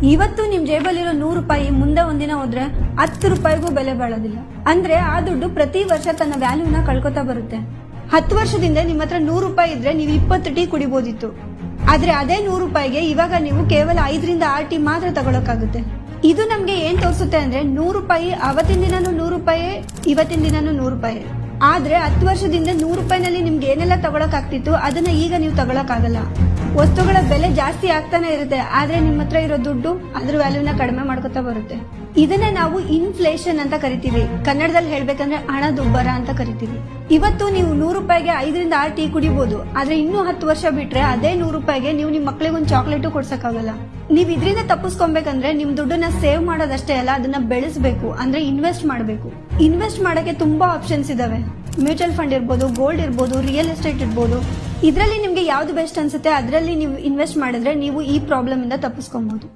ಇವತ್ತು ನಿಮ್ ಜೇಬಲ್ಲಿರೋ 100 ರೂಪಾಯಿ ಮುಂದೆ ಒಂದಿನ ಹೋದ್ರೆ 10 ರೂಪಾಯಿಗೂ ಬೆಲೆ ಬಾಳೋದಿಲ್ಲ. ಅಂದ್ರೆ ಆ ದುಡ್ಡು ಪ್ರತಿ ವರ್ಷ ತನ್ನ ವ್ಯಾಲ್ಯೂನ ಕಳ್ಕೊತಾ ಬರುತ್ತೆ. 10 ವರ್ಷದಿಂದ ನಿಮ್ಮ ಹತ್ರ 100 ರೂಪಾಯಿ ಇದ್ರೆ ನೀವು 20 ಟೀ ಕುಡಿಬೋದಿತ್ತು. ಆದ್ರೆ ಅದೇ 100 ರೂಪಾಯಿಗೆ ಇವಾಗ ನೀವು ಕೇವಲ 5ರಿಂದ 6 ಟೀ ಮಾತ್ರ ತಗೊಳಕಾಗುತ್ತೆ. ಇದು ನಮ್ಗೆ ಏನ್ ತೋರಿಸುತ್ತೆ ಅಂದ್ರೆ 100 ರೂಪಾಯಿ ಅವತ್ತಿನ ದಿನಾನು 100 ರೂಪಾಯಿ, ಇವತ್ತಿನ ದಿನಾನು 100 ರೂಪಾಯಿ. ಆದ್ರೆ 10 ವರ್ಷದಿಂದ 100 ರೂಪಾಯಿನಲ್ಲಿ ನಿಮ್ಗೆ ಏನೆಲ್ಲ ತಗೊಳಕ್ ಆಗ್ತಿತ್ತು ಅದನ್ನ ಈಗ ನೀವು ತಗೊಳಕ್ ಆಗಲ್ಲ. ವಸ್ತುಗಳ ಬೆಲೆ ಜಾಸ್ತಿ ಆಗ್ತಾನೆ ಇರುತ್ತೆ, ಆದ್ರೆ ನಿಮ್ಮ ಹತ್ರ ಇರೋ ದುಡ್ಡು ಅದ್ರ ವ್ಯಾಲ್ಯೂನ ಕಡಿಮೆ ಮಾಡ್ಕೊತಾ ಬರುತ್ತೆ. ಇದನ್ನ ನಾವು ಇನ್ಫ್ಲೇಷನ್ ಅಂತ ಕರಿತೀವಿ. ಕನ್ನಡದಲ್ಲಿ ಹೇಳ್ಬೇಕಂದ್ರೆ ಹಣದುಬ್ಬರ ಅಂತ ಕರಿತೀವಿ. ಇವತ್ತು ನೀವು 100 ರೂಪಾಯಿಗೆ 5ರಿಂದ 6 ಟೀ ಕುಡಿಬಹುದು, ಆದ್ರೆ ಇನ್ನೂ 10 ವರ್ಷ ಬಿಟ್ರೆ ಅದೇ 100 ರೂಪಾಯಿಗೆ ನೀವು ನಿಮ್ ಮಕ್ಳಿಗೆ ಒಂದು ಚಾಕ್ಲೇಟ್ ಕೊಡ್ಸಕ್ಕಾಗಲ್ಲ. ನೀವ್ ಇದರಿಂದ ತಪ್ಪಿಸ್ಕೊಬೇಕಂದ್ರೆ ನಿಮ್ ದುಡ್ಡನ್ನ ಸೇವ್ ಮಾಡೋದಷ್ಟೇ ಅಲ್ಲ, ಅದನ್ನ ಬೆಳೆಸಬೇಕು, ಅಂದ್ರೆ ಇನ್ವೆಸ್ಟ್ ಮಾಡಬೇಕು. ಇನ್ವೆಸ್ಟ್ ಮಾಡಕ್ಕೆ ತುಂಬಾ ಆಪ್ಷನ್ಸ್ ಇದಾವೆ. ಮ್ಯೂಚುವಲ್ ಫಂಡ್ ಇರ್ಬೋದು, ಗೋಲ್ಡ್ ಇರ್ಬೋದು, ರಿಯಲ್ ಎಸ್ಟೇಟ್ ಇರ್ಬೋದು. ಇದರಲ್ಲಿ ನಿಮ್ಗೆ ಯಾವ್ದು ಬೆಸ್ಟ್ ಅನ್ಸುತ್ತೆ ಅದರಲ್ಲಿ ನೀವು ಇನ್ವೆಸ್ಟ್ ಮಾಡಿದ್ರೆ ನೀವು ಈ ಪ್ರಾಬ್ಲಮ್ ಇಂದ ತಪ್ಪಿಸ್ಕೊಬಹುದು.